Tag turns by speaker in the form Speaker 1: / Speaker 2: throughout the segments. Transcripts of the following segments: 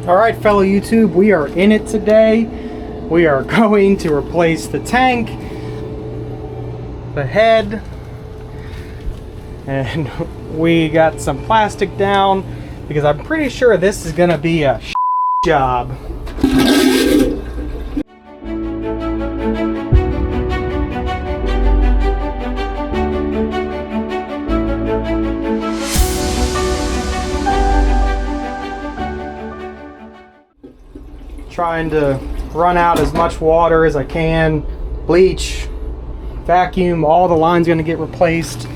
Speaker 1: All right, fellow YouTube, we are in it today. We are going to replace the tank, the head, and we got some plastic down because I'm pretty sure this is gonna be a job. Trying to run out as much water as I can, bleach, vacuum, all the lines going to get replaced. So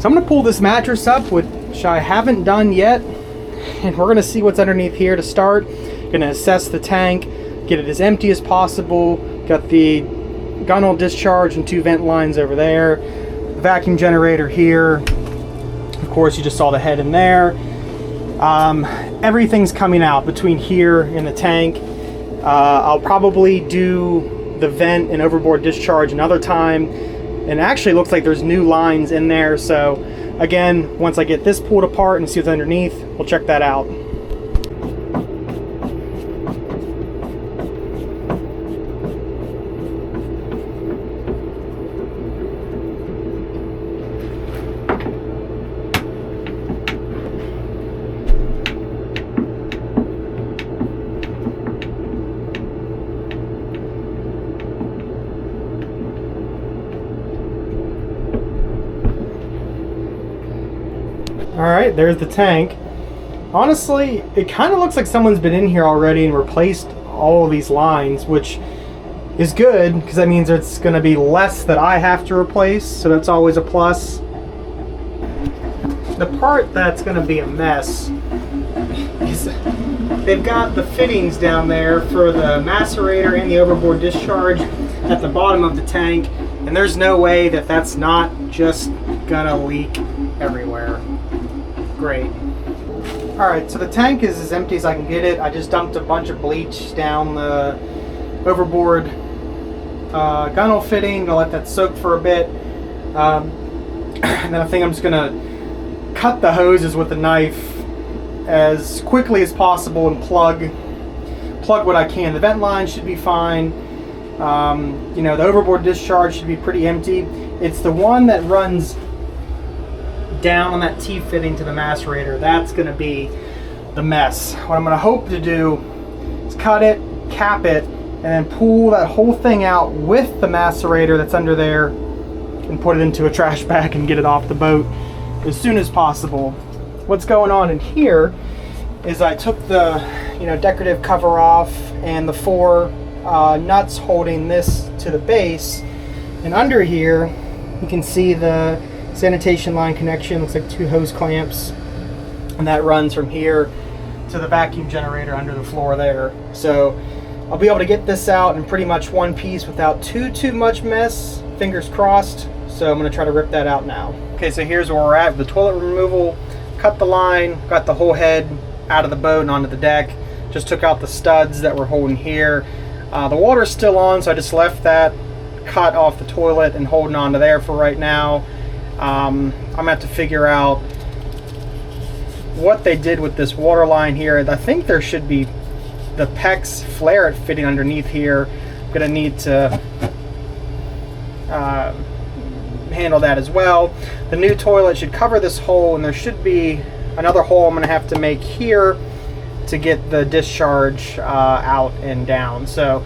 Speaker 1: I'm going to pull this mattress up, which I haven't done yet, and we're going to see what's underneath here to start. Going to assess the tank, get it as empty as possible. Got the gunnel discharge and 2 vent lines over there. The vacuum generator here. Of course, you just saw the head in there. Everything's coming out between here and the tank. I'll probably do the vent and overboard discharge another time. And it actually looks like there's new lines in there. So again, once I get this pulled apart and see what's underneath, we'll check that out. Alright, there's the tank. Honestly, it kind of looks like someone's been in here already and replaced all of these lines, which is good because that means it's going to be less that I have to replace, so that's always a plus. The part that's going to be a mess is they've got the fittings down there for the macerator and the overboard discharge at the bottom of the tank, and there's no way that that's not just gonna leak everywhere. Great. Alright, so the tank is as empty as I can get it. I just dumped a bunch of bleach down the overboard gunnel fitting. Gonna let that soak for a bit. And then I think I'm just gonna cut the hoses with a knife as quickly as possible and plug what I can. The vent line should be fine. You know, the overboard discharge should be pretty empty. It's the one that runs down on that T-fitting to the macerator. That's going to be the mess. What I'm going to hope to do is cut it, cap it, and then pull that whole thing out with the macerator that's under there and put it into a trash bag and get it off the boat as soon as possible. What's going on in here is I took the decorative cover off and the 4 nuts holding this to the base, and under here you can see the sanitation line connection. Looks like 2 hose clamps, and that runs from here to the vacuum generator under the floor there. So I'll be able to get this out in pretty much one piece without too much mess, fingers crossed. So I'm going to try to rip that out now. Okay, so here's where we're at with the toilet removal. Cut the line, got the whole head out of the boat and onto the deck. Just took out the studs that were holding here. The water's still on, so I just left that cut off the toilet and holding on to there for right now. I'm gonna have to figure out what they did with this water line here. I think there should be the PEX flare fitting underneath here. I'm gonna need to handle that as well. The new toilet should cover this hole, and there should be another hole I'm gonna have to make here to get the discharge out and down. So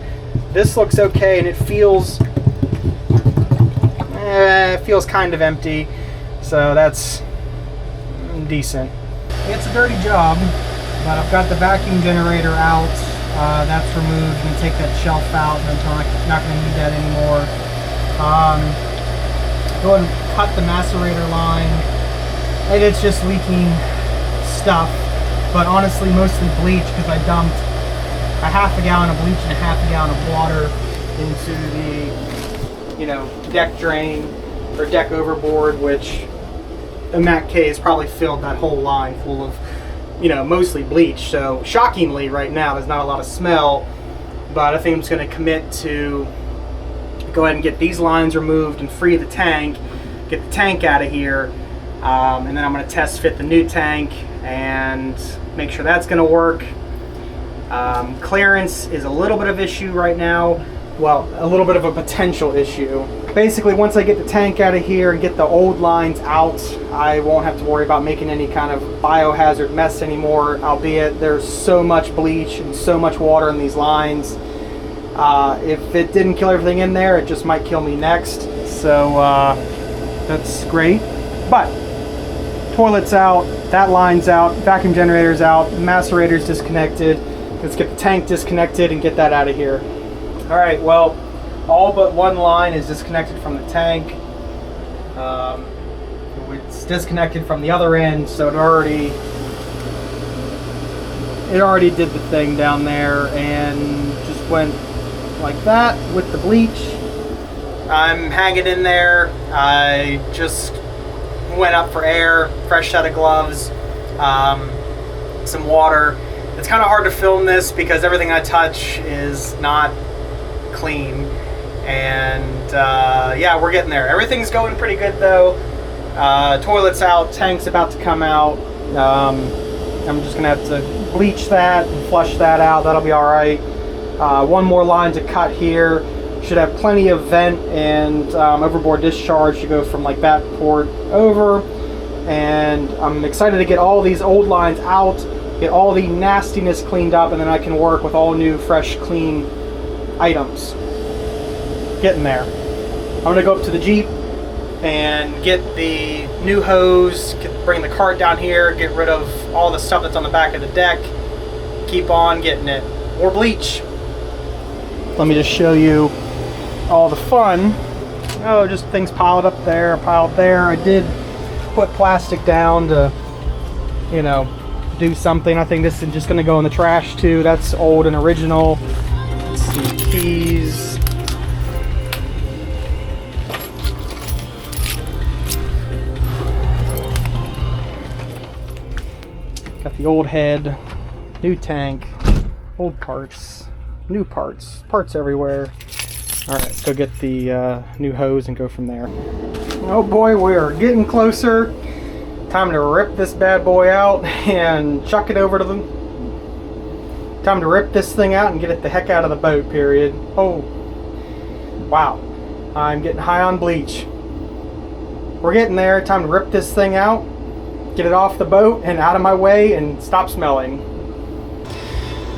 Speaker 1: this looks okay, and it feels kind of empty, so that's decent. It's a dirty job, but I've got the vacuum generator out. That's removed. I'm gonna take that shelf out, and I'm not gonna need that anymore. Go ahead and cut the macerator line, and it's just leaking stuff, but honestly mostly bleach, because I dumped a half a gallon of bleach and a half a gallon of water into the deck drain or deck overboard, which in that case probably filled that whole line full of mostly bleach. So shockingly right now there's not a lot of smell, but I think I'm just going to commit to go ahead and get these lines removed and free the tank, get the tank out of here, and then I'm going to test fit the new tank and make sure that's going to work. Clearance is a little bit of issue right now. Well, a little bit of a potential issue. Basically, once I get the tank out of here and get the old lines out, I won't have to worry about making any kind of biohazard mess anymore, albeit there's so much bleach and so much water in these lines. If it didn't kill everything in there, it just might kill me next. So that's great. But toilet's out, that line's out, vacuum generator's out, the macerator's disconnected. Let's get the tank disconnected and get that out of here. All right, well, all but one line is disconnected from the tank. It's disconnected from the other end, so it already did the thing down there and just went like that with the bleach. I'm hanging in there. I just went up for air, fresh set of gloves, some water. It's kind of hard to film this because everything I touch is not clean, and yeah, we're getting there. Everything's going pretty good though. Toilet's out, tank's about to come out. I'm just gonna have to bleach that and flush that out. That'll be all right. One more line to cut here. Should have plenty of vent and overboard discharge to go from like that port over. And I'm excited to get all these old lines out, get all the nastiness cleaned up, and then I can work with all new, fresh, clean items. Getting there. I'm gonna go up to the Jeep and get the new hose, bring the cart down here, get rid of all the stuff that's on the back of the deck, keep on getting it. More bleach. Let me just show you all the fun. Oh, just things piled up there, piled there. I did put plastic down to, you know, do something. I think this is just gonna go in the trash too. That's old and original. Let's see, keys. Got the old head, new tank, old parts, new parts, parts everywhere. All right, let's go get the new hose and go from there. Oh boy, we are getting closer. Time to rip this bad boy out and chuck it over to them. Time to rip this thing out and get it the heck out of the boat, period. Oh, wow. I'm getting high on bleach. We're getting there. Time to rip this thing out, get it off the boat and out of my way and stop smelling.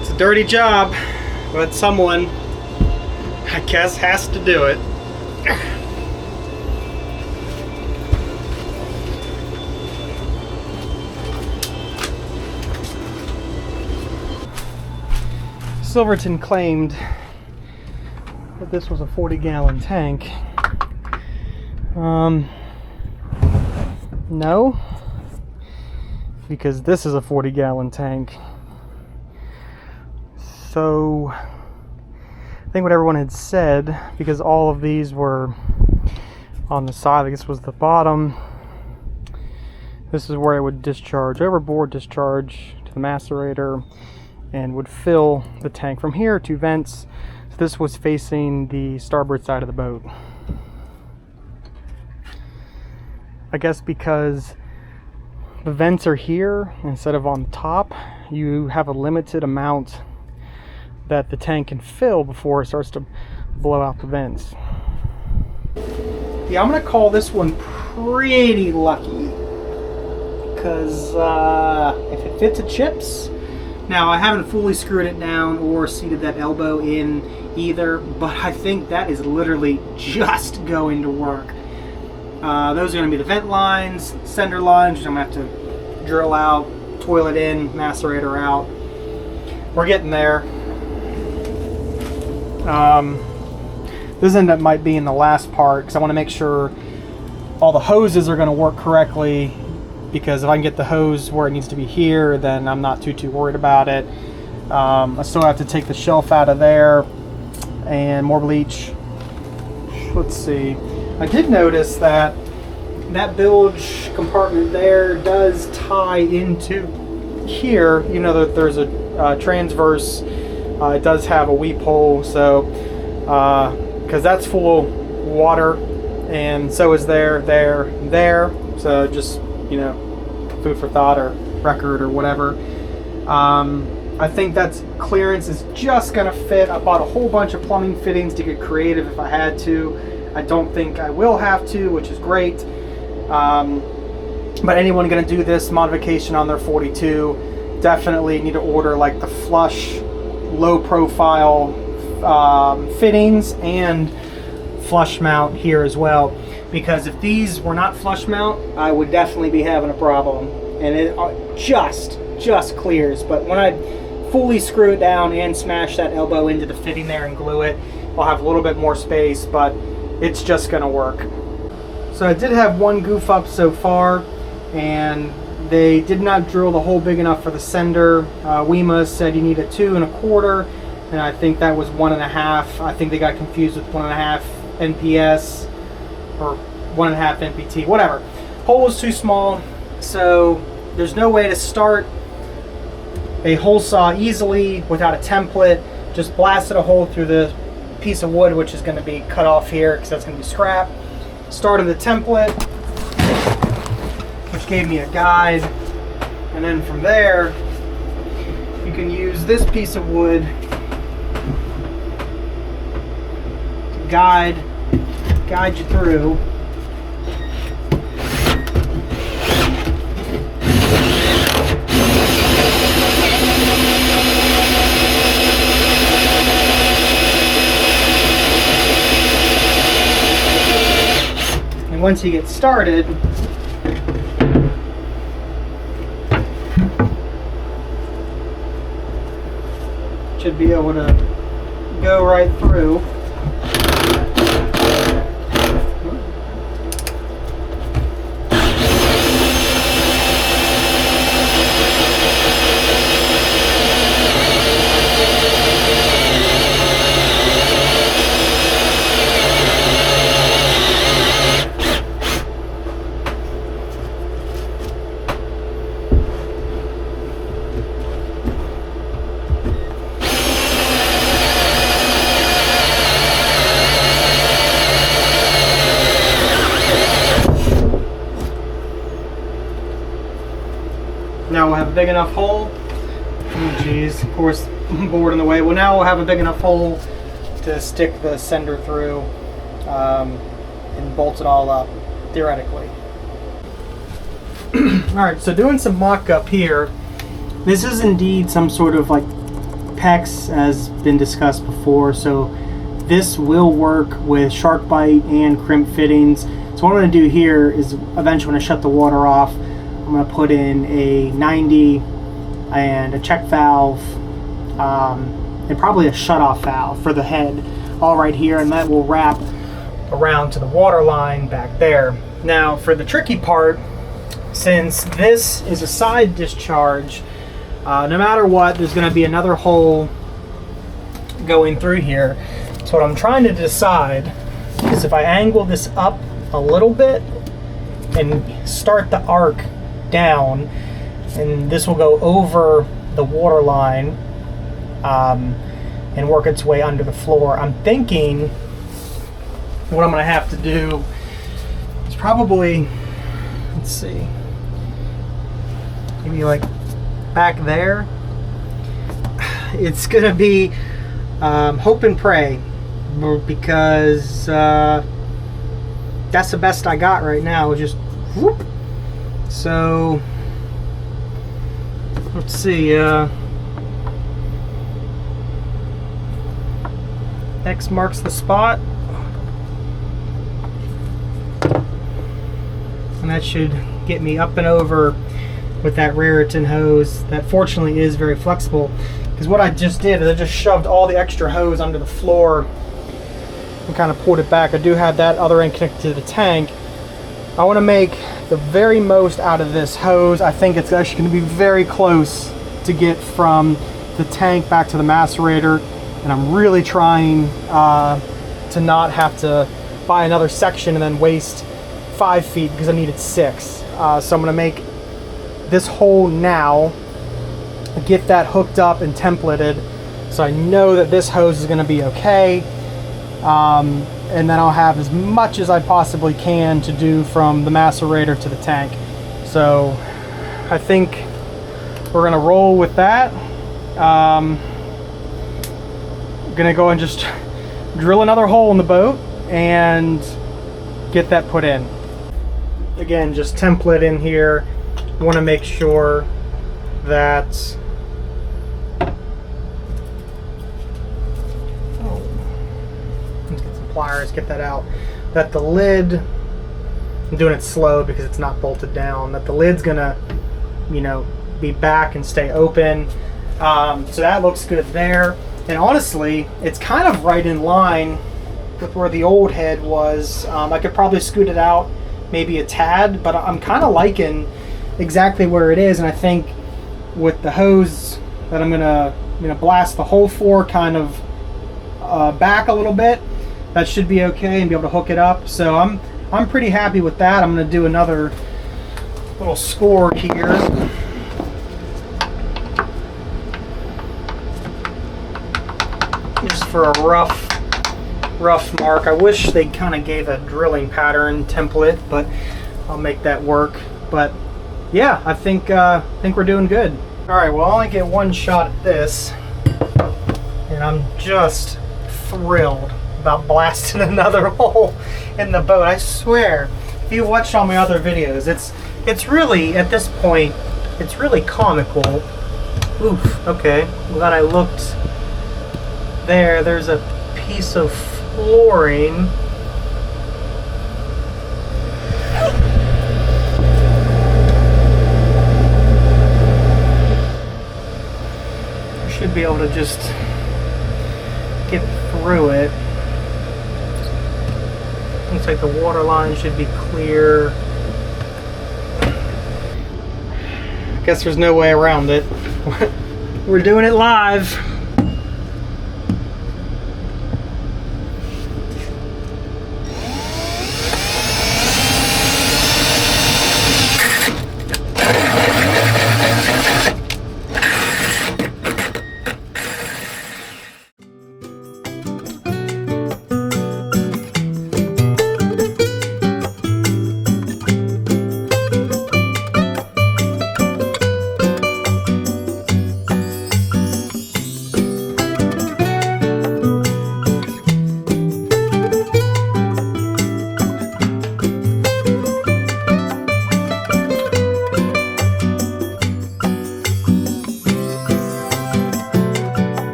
Speaker 1: It's a dirty job, but someone, I guess, has to do it. Silverton claimed that this was a 40-gallon tank. No, because this is a 40-gallon tank. So I think what everyone had said, because all of these were on the side, I guess was the bottom, this is where it would discharge overboard, discharge to the macerator, and would fill the tank from here to vents. So this was facing the starboard side of the boat. I guess because the vents are here instead of on top, you have a limited amount that the tank can fill before it starts to blow out the vents. Yeah, I'm gonna call this one pretty lucky, because if it fits a chips. Now, I haven't fully screwed it down or seated that elbow in either, but I think that is literally just going to work. Those are going to be the vent lines, sender lines, which I'm going to have to drill out, toilet in, macerator out. We're getting there. This end up might be in the last part, because I want to make sure all the hoses are going to work correctly, because if I can get the hose where it needs to be here, then I'm not too worried about it. I still have to take the shelf out of there and more bleach. Let's see. I did notice that that bilge compartment there does tie into here. You know that there's a transverse. It does have a weep hole, so because that's full of water, and so is there. So just, you know, food for thought or record or whatever. I think that's clearance is just gonna fit. I bought a whole bunch of plumbing fittings to get creative if I had to. I don't think I will have to, which is great. But anyone gonna do this modification on their 42, definitely need to order like the flush, low profile fittings and flush mount here as well. Because if these were not flush mount, I would definitely be having a problem. And it just clears. But when I fully screw it down and smash that elbow into the fitting there and glue it, I'll have a little bit more space, but it's just gonna work. So I did have one goof up so far, and they did not drill the hole big enough for the sender. WEMA said you need a 2 1/4, and I think that was 1.5. I think they got confused with 1.5 NPS or 1.5 NPT, whatever. Hole was too small, so there's no way to start a hole saw easily without a template. Just blasted a hole through the piece of wood, which is going to be cut off here because that's going to be scrap. Started the template, which gave me a guide, and then from there you can use this piece of wood to guide you through. And once you get started, should be able to go right through. Now we'll have a big enough hole. Oh geez, of course, board in the way. Well, now we'll have a big enough hole to stick the sender through and bolt it all up, theoretically. Alright, so doing some mock-up here. This is indeed some sort of like PEX, as been discussed before, so this will work with shark bite and crimp fittings. So what I'm going to do here is eventually when I shut the water off, I'm going to put in a 90 and a check valve and probably a shutoff valve for the head all right here, and that will wrap around to the water line back there. Now for the tricky part, since this is a side discharge, no matter what, there's going to be another hole going through here. So what I'm trying to decide is if I angle this up a little bit and start the arc down, and this will go over the water line and work its way under the floor. I'm thinking what I'm going to have to do is probably, let's see, maybe like back there. It's going to be hope and pray, because that's the best I got right now. Just whoop. So let's see, X marks the spot, and that should get me up and over with that Raritan hose that fortunately is very flexible. Because what I just did is I just shoved all the extra hose under the floor and kind of pulled it back. I do have that other end connected to the tank. I want to make the very most out of this hose. I think it's actually going to be very close to get from the tank back to the macerator, and I'm really trying to not have to buy another section and then waste 5 feet because I needed 6. So I'm going to make this hole now, get that hooked up and templated, so I know that this hose is going to be okay. And then I'll have as much as I possibly can to do from the macerator to the tank. So I think we're gonna roll with that, Gonna go and just drill another hole in the boat and get that put in. Again, just template in here. Want to make sure that let's get some pliers, get that out. That the lid, I'm doing it slow because it's not bolted down, that the lid's gonna, you know, be back and stay open. So that looks good there. And honestly, it's kind of right in line with where the old head was. I could probably scoot it out maybe a tad, but I'm kind of liking exactly where it is. And I think with the hose that I'm gonna blast the hole for kind of back a little bit, that should be okay and be able to hook it up. So I'm pretty happy with that. I'm gonna do another little score here. Just for a rough mark. I wish they kind of gave a drilling pattern template, but I'll make that work. But yeah, I think we're doing good. All right, well, I only get one shot at this, and I'm just thrilled about blasting another hole in the boat. I swear, if you watched all my other videos, it's really, at this point, it's really comical. Oof, okay, glad I looked there. There's a piece of flooring. I should be able to just get through it. Looks like the water line should be clear. I guess there's no way around it. We're doing it live.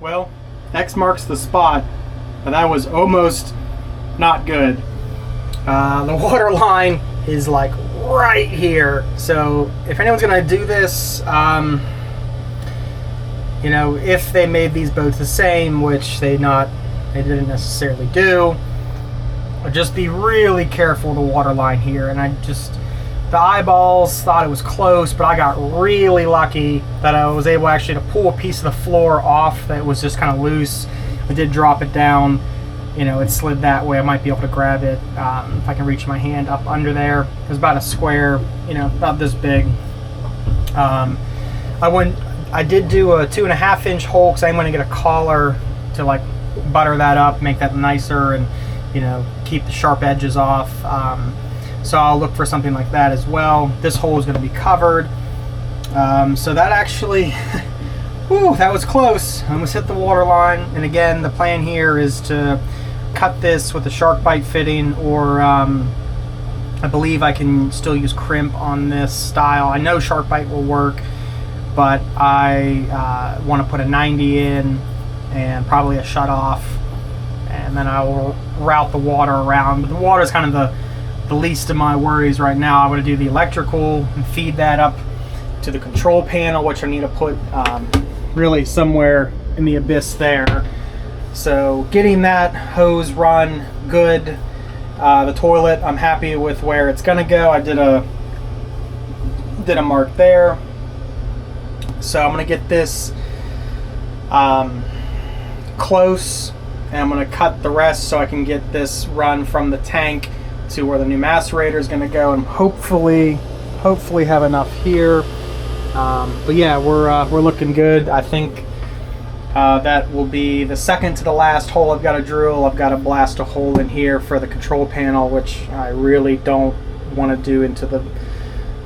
Speaker 1: Well, X marks the spot, but that was almost not good. The water line is like right here. So if anyone's gonna do this, you know, if they made these boats the same, which they didn't necessarily do, just be really careful of the water line here. And the eyeballs thought it was close, but I got really lucky that I was able actually to pull a piece of the floor off that was just kind of loose. I did drop it down, you know, it slid that way. I might be able to grab it if I can reach my hand up under there. It was about a square, you know, about this big. I did do a 2.5 inch hole because I'm going to get a collar to like butter that up, make that nicer, and you know, keep the sharp edges off. So I'll look for something like that as well. This hole is going to be covered. So that actually, whew, that was close. I almost hit the water line. And again, the plan here is to cut this with a shark bite fitting, or I believe I can still use crimp on this style. I know shark bite will work, but I want to put a 90 in and probably a shut off, and then I will route the water around. But the water is kind of the least of my worries right now. I'm going to do the electrical and feed that up to the control panel, which I need to put really somewhere in the abyss there. So getting that hose run good. The toilet, I'm happy with where it's going to go. I did a mark there. So I'm going to get this close, and I'm going to cut the rest so I can get this run from the tank to where the new macerator is going to go, and hopefully have enough here. But yeah, we're looking good. I think that will be the second to the last hole I've got to drill. I've got to blast a hole in here for the control panel, which I really don't want to do into the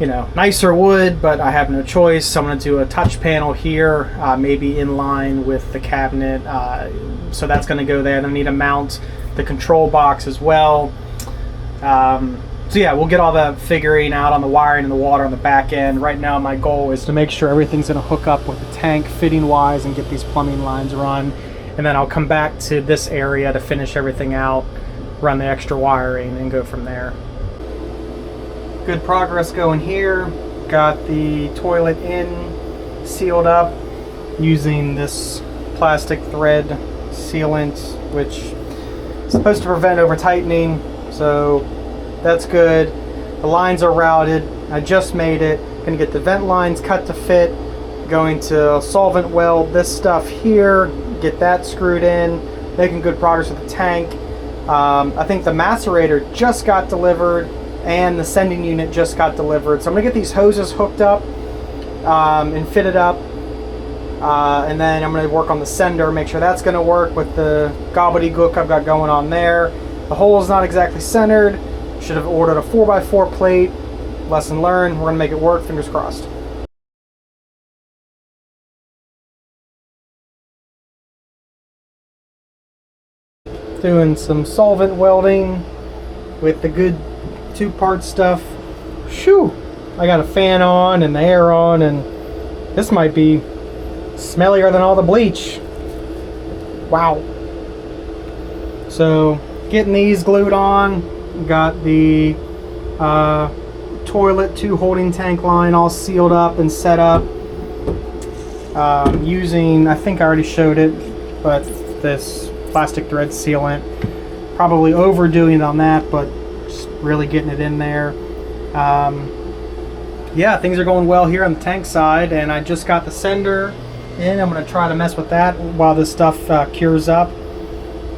Speaker 1: you know, nicer wood, but I have no choice. So I'm going to do a touch panel here, maybe in line with the cabinet. So that's going to go there. Then I need to mount the control box as well. So yeah, we'll get all the figuring out on the wiring and the water on the back end. Right now my goal is to make sure everything's going to hook up with the tank fitting wise and get these plumbing lines run. And then I'll come back to this area to finish everything out, run the extra wiring, and go from there. Good progress going here. Got the toilet in, sealed up using this plastic thread sealant, which is supposed to prevent over tightening. So that's good. The lines are routed. I just made it. Gonna get the vent lines cut to fit. Going to solvent weld this stuff here, get that screwed in. Making good progress with the tank. I think the macerator just got delivered and the sending unit just got delivered. So I'm gonna get these hoses hooked up and fitted up. And then I'm gonna work on the sender, make sure that's gonna work with the gobbledygook I've got going on there. The hole is not exactly centered. Should have ordered a 4x4 plate. Lesson learned. We're gonna make it work, fingers crossed. Doing some solvent welding with the good two-part stuff. Shoo! I got a fan on and the air on, and this might be smellier than all the bleach. Wow. So getting these glued on, got the toilet 2 holding tank line all sealed up and set up using, I think I already showed it, but this plastic thread sealant. Probably overdoing it on that, but just really getting it in there. Yeah, things are going well here on the tank side, and I just got the sender in. I'm going to try to mess with that while this stuff cures up,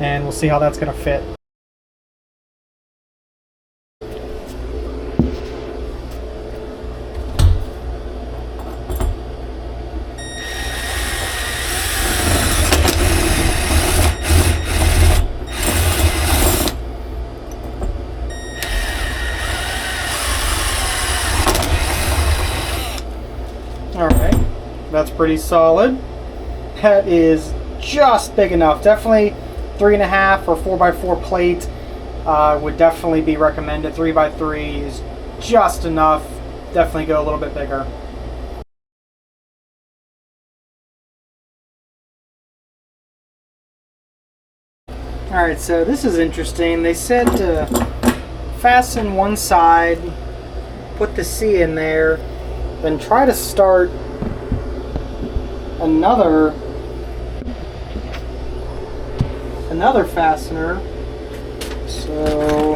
Speaker 1: and we'll see how that's going to fit. Alright, that's pretty solid. That is just big enough. Definitely 3.5 or 4x4 plate would definitely be recommended. 3x3 is just enough. Definitely go a little bit bigger. Alright, so this is interesting. They said to fasten one side, put the C in there, then try to start another fastener. So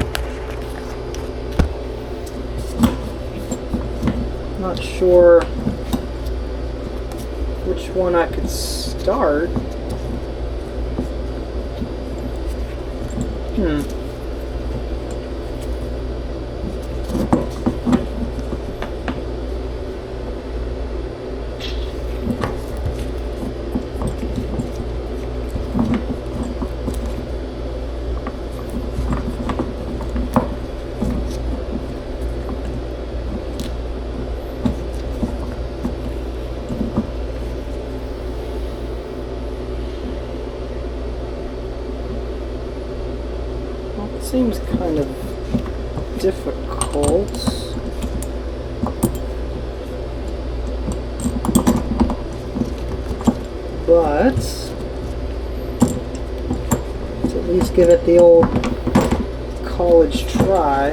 Speaker 1: not sure which one I could start. Seems kind of difficult. But let's at least give it the old college try.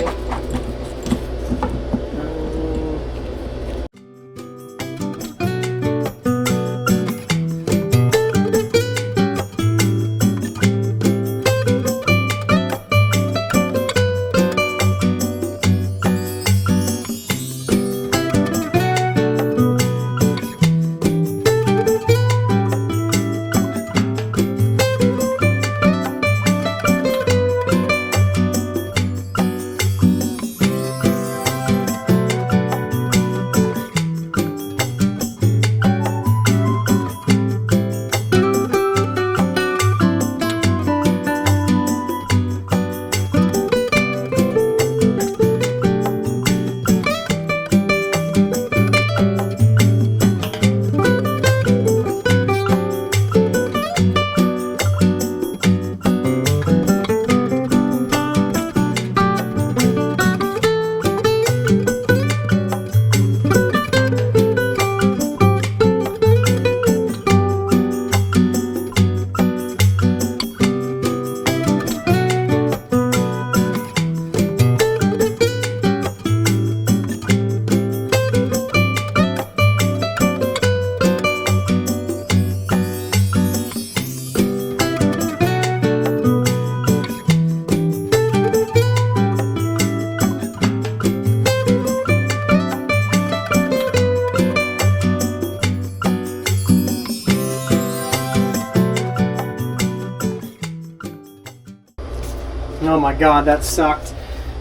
Speaker 1: my god, that sucked.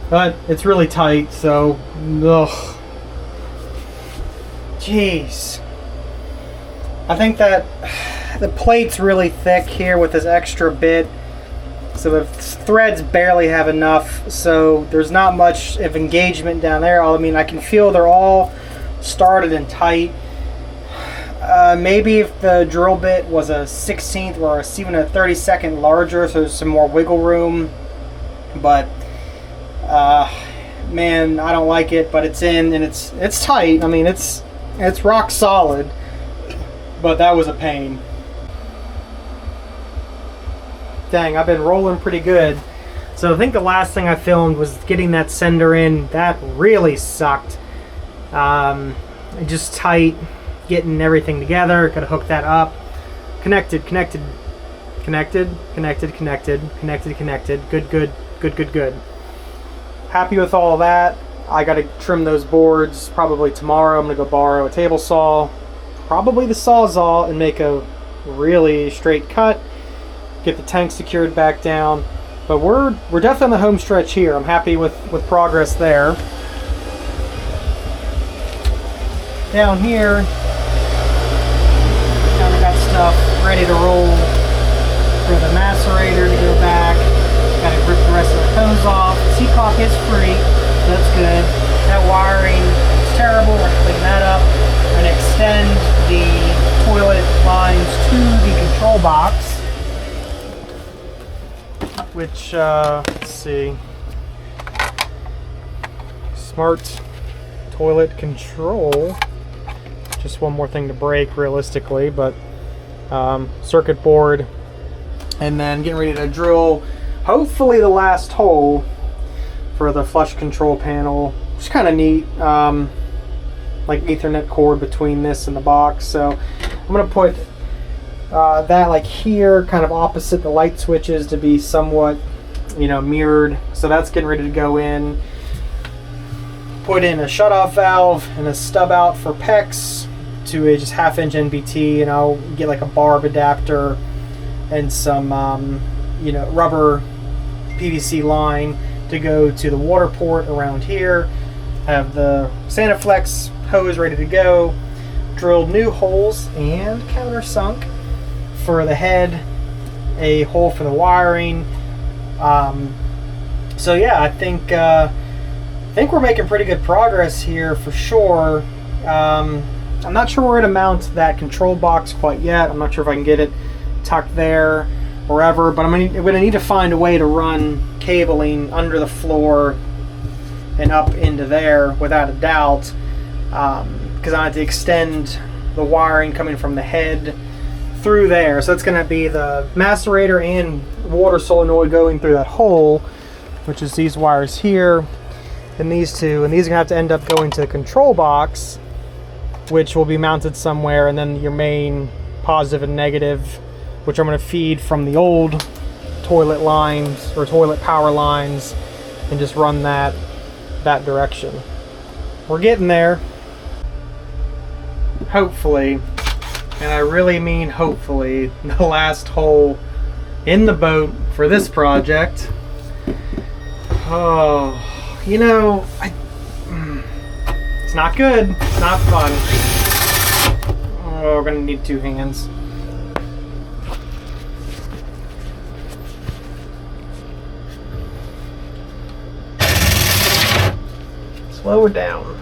Speaker 1: But it's really tight, so ugh. Jeez. I think that the plate's really thick here with this extra bit. So the threads barely have enough, so there's not much of engagement down there. I mean, I can feel they're all started and tight. Maybe if the drill bit was a 16th or even a 32nd larger, so there's some more wiggle room. But man, I don't like it. But it's in and it's tight. I mean, it's rock solid. But that was a pain. Dang, I've been rolling pretty good. So I think the last thing I filmed was getting that sender in. That really sucked. Just tight, getting everything together. Gotta hook that up. Connected. Good. Happy with all that. I gotta trim those boards probably tomorrow. I'm gonna go borrow a table saw, probably the Sawzall, and make a really straight cut. Get the tank secured back down. But we're definitely on the home stretch here. I'm happy with progress there. Down here, kind of got stuff ready to roll for the macerator to go back. Got to rip the rest of the hose off. Seacock is free, so that's good. That wiring is terrible. We're gonna clean that up. We're gonna extend the toilet lines to the control box, which let's see, smart toilet control. Just one more thing to break realistically, but circuit board, and then getting ready to drill hopefully the last hole for the flush control panel, which is kind of neat. Like Ethernet cord between this and the box, so I'm gonna put that like here, kind of opposite the light switches, to be somewhat, you know, mirrored. So that's getting ready to go in. Put in a shutoff valve and a stub out for PEX to a just 1/2 inch NBT, and I'll get like a barb adapter and some you know, rubber PVC line to go to the water port around here. Have the SaniFlex hose ready to go. Drilled new holes and countersunk for the head, a hole for the wiring. So yeah, I think we're making pretty good progress here for sure. I'm not sure where to mount that control box quite yet. I'm not sure if I can get it tucked there, wherever, but I'm gonna need to find a way to run cabling under the floor and up into there without a doubt, because I have to extend the wiring coming from the head through there. So it's going to be the macerator and water solenoid going through that hole, which is these wires here and these two, and these are going to have to end up going to the control box, which will be mounted somewhere, and then your main positive and negative, which I'm going to feed from the old toilet lines or toilet power lines, and just run that direction. We're getting there, hopefully, and I really mean hopefully, the last hole in the boat for this project. Oh, you know, it's not good. It's not fun. Oh, we're gonna need 2 hands. Slow her down.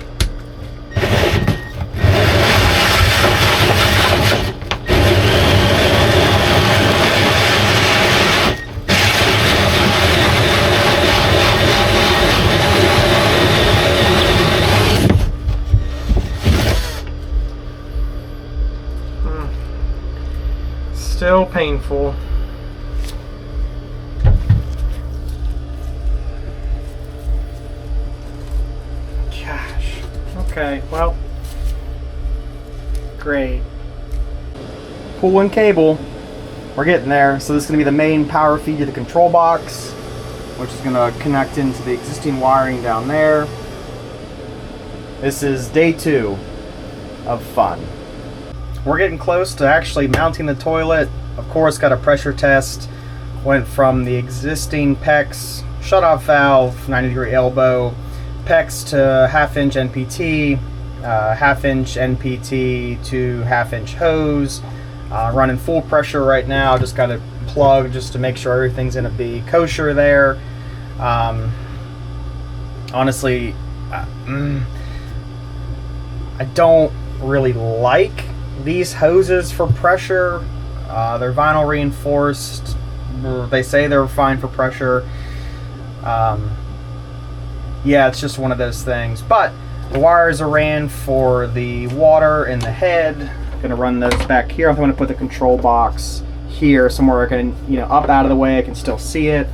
Speaker 1: Still painful. Gosh. Okay, well, great. Pulling cable. We're getting there. So this is going to be the main power feed to the control box, which is going to connect into the existing wiring down there. This is day 2 of fun. We're getting close to actually mounting the toilet. Of course, got a pressure test. Went from the existing PEX shutoff valve, 90-degree elbow, PEX to half-inch NPT, half-inch NPT to half-inch hose. Running full pressure right now. Just got it plugged just to make sure everything's gonna be kosher there. Honestly, I don't really like these hoses for pressure. They're vinyl reinforced. They say they're fine for pressure. Yeah, it's just one of those things. But the wires are ran for the water and the head. Gonna run those back here. I'm gonna put the control box here somewhere I can, up out of the way. I can still see it.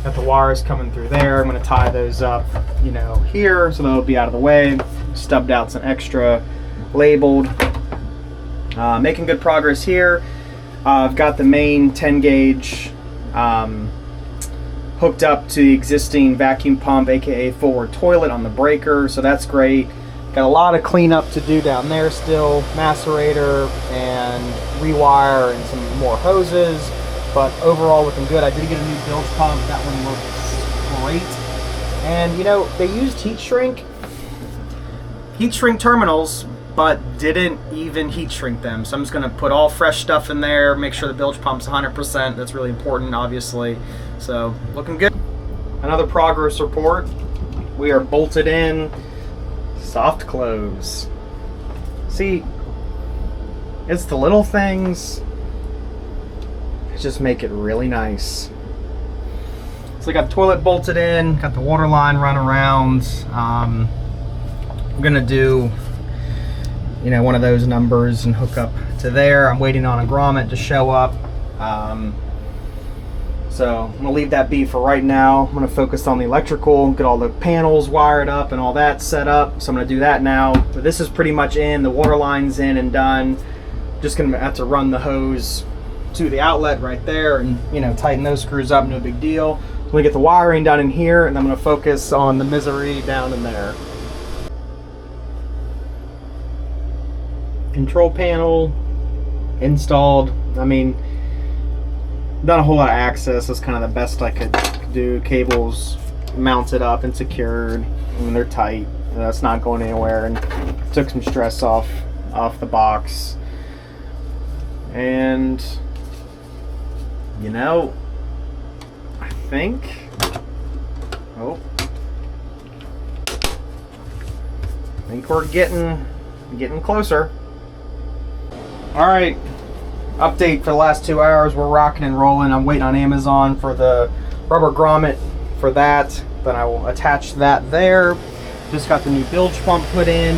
Speaker 1: Got the wires coming through there. I'm gonna tie those up, here, so they'll be out of the way. Stubbed out some extra, labeled. Making good progress here. I've got the main 10 gauge hooked up to the existing vacuum pump, aka forward toilet on the breaker, so that's great. Got a lot of cleanup to do down there still, macerator and rewire and some more hoses, but overall looking good. I did get a new bilge pump, that one looks great. And they used heat shrink terminals, but didn't even heat shrink them. So I'm just gonna put all fresh stuff in there, make sure the bilge pump's 100%. That's really important, obviously. So looking good. Another progress report. We are bolted in. Soft close. See, it's the little things that just make it really nice. So I got the toilet bolted in, got the water line run around. I'm gonna do, one of those numbers and hook up to there. I'm waiting on a grommet to show up. So I'm gonna leave that be for right now. I'm gonna focus on the electrical, get all the panels wired up and all that set up. So I'm gonna do that now. But this is pretty much in, the water line's in and done. Just gonna have to run the hose to the outlet right there and tighten those screws up, no big deal. I'm gonna get the wiring done in here and I'm gonna focus on the misery down in there. Control panel installed. Not a whole lot of access. That's kind of the best I could do. Cables mounted up and secured. They're tight. That's not going anywhere, and took some stress off the box. And I think we're getting closer. All right. Update for the last 2 hours. We're rocking and rolling. I'm waiting on Amazon for the rubber grommet for that. Then I will attach that there. Just got the new bilge pump put in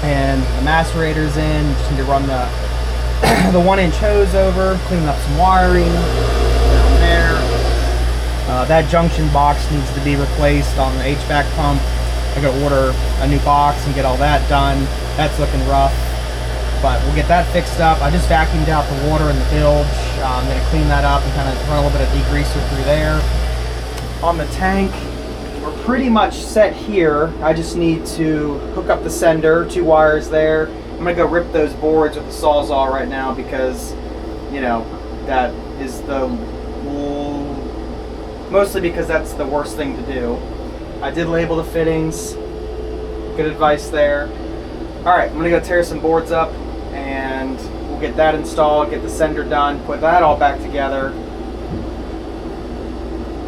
Speaker 1: and the macerator's in. Just need to run the 1-inch hose over, clean up some wiring down there. That junction box needs to be replaced on the HVAC pump. I gotta order a new box and get all that done. That's looking rough, but we'll get that fixed up. I just vacuumed out the water in the bilge. I'm gonna clean that up and kind of run a little bit of degreaser through there. On the tank, we're pretty much set here. I just need to hook up the sender, 2 wires there. I'm gonna go rip those boards with the Sawzall right now because, that is mostly because that's the worst thing to do. I did label the fittings. Good advice there. All right, I'm gonna go tear some boards up and we'll get that installed, get the sender done, put that all back together.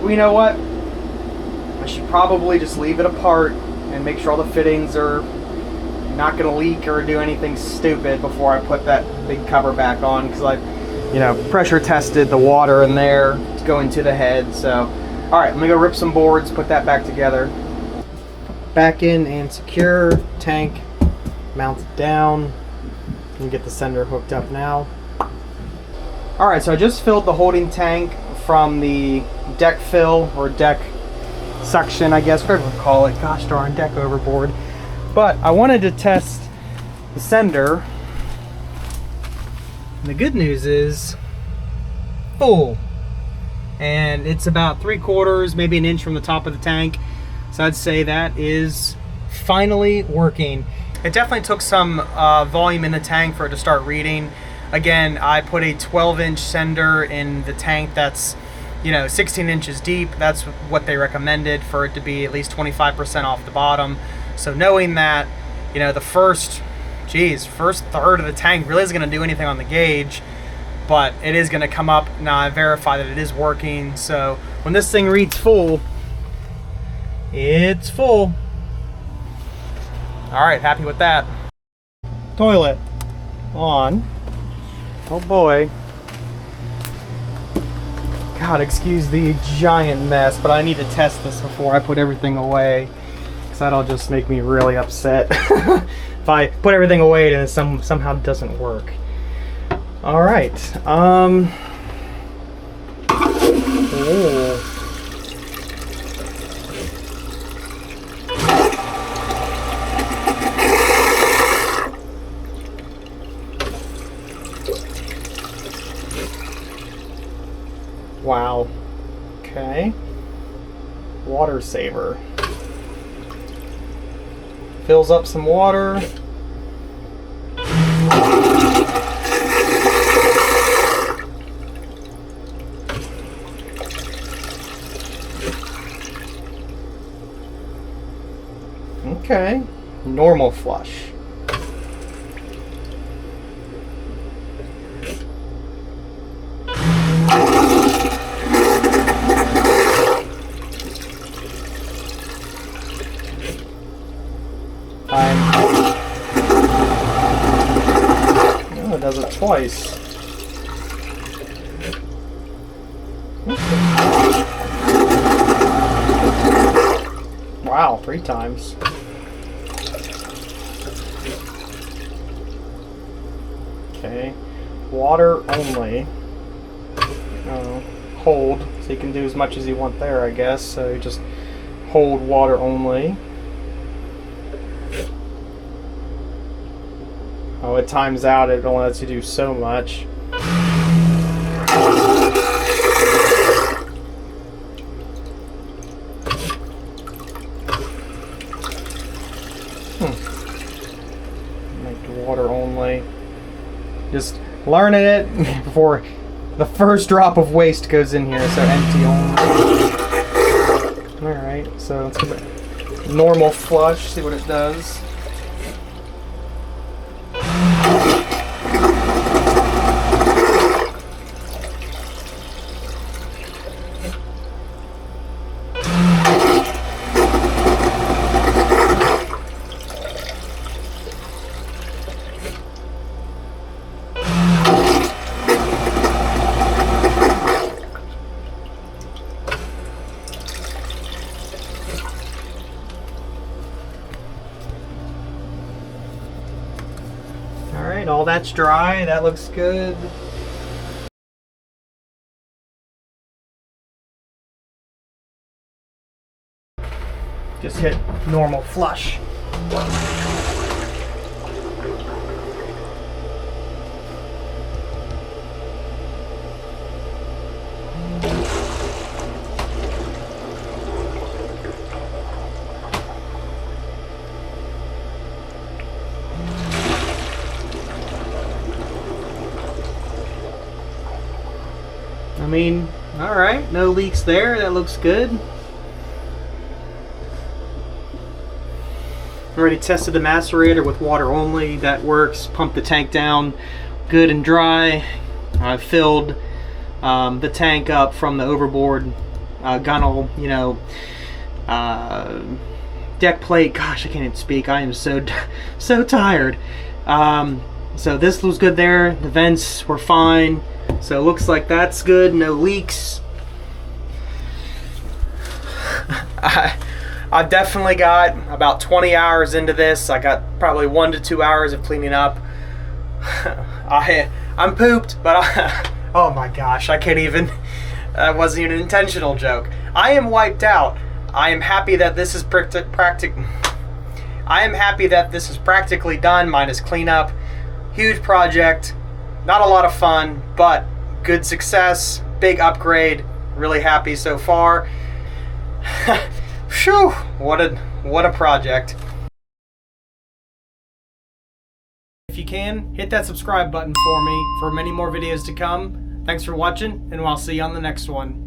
Speaker 1: Well, you know what? I should probably just leave it apart and make sure all the fittings are not gonna leak or do anything stupid before I put that big cover back on, because I, pressure tested the water in there. It's going to the head, so. All right, I'm gonna go rip some boards, put that back together. Back in and secure, tank mounted down, and get the sender hooked up now. All right, so I just filled the holding tank from the deck fill or deck suction, I guess, whatever we call it. Gosh darn, deck overboard. But I wanted to test the sender. And the good news is full. And it's about 3/4, maybe an inch from the top of the tank. So I'd say that is finally working. It definitely took some volume in the tank for it to start reading. Again, I put a 12-inch sender in the tank that's you know, 16 inches deep. That's what they recommended, for it to be at least 25% off the bottom. So knowing that, you know, the first third of the tank really isn't going to do anything on the gauge, but it is going to come up. Now I verify that it is working. So when this thing reads full, it's full. All right, happy with that. Toilet on. Oh boy. God, excuse the giant mess, but I need to test this before I put everything away, because that'll just make me really upset if I put everything away and it somehow doesn't work. All right. Oh. Wow. Okay. Water saver. Fills up some water. Okay. Normal flush. Oh, it does it twice. Wow, 3 times. Okay, water only. Hold, so you can do as much as you want there, I guess. So you just hold water only. Oh, it times out. It only lets you do so much. Make the water only. Just learning it before the first drop of waste goes in here. So empty only. Alright, so let's give it normal flush, see what it does. Alright, all that's dry. That looks good. Just hit normal flush. I mean, alright, no leaks there. That looks good. Already tested the macerator with water only. That works. Pumped the tank down good and dry. I filled the tank up from the overboard gunnel, you know, deck plate. Gosh, I can't even speak. I am so tired. So this was good there. The vents were fine. So it looks like that's good. No leaks. I've definitely got about 20 hours into this. I got probably 1 to 2 hours of cleaning up. I'm pooped, but oh my gosh, I can't even. That wasn't even an intentional joke. I am wiped out. I am happy that this is I am happy that this is practically done, minus cleanup. Huge project, not a lot of fun, but good success, big upgrade. Really happy so far. Phew, what a project. If you can, hit that subscribe button for me for many more videos to come. Thanks for watching, and I'll see you on the next one.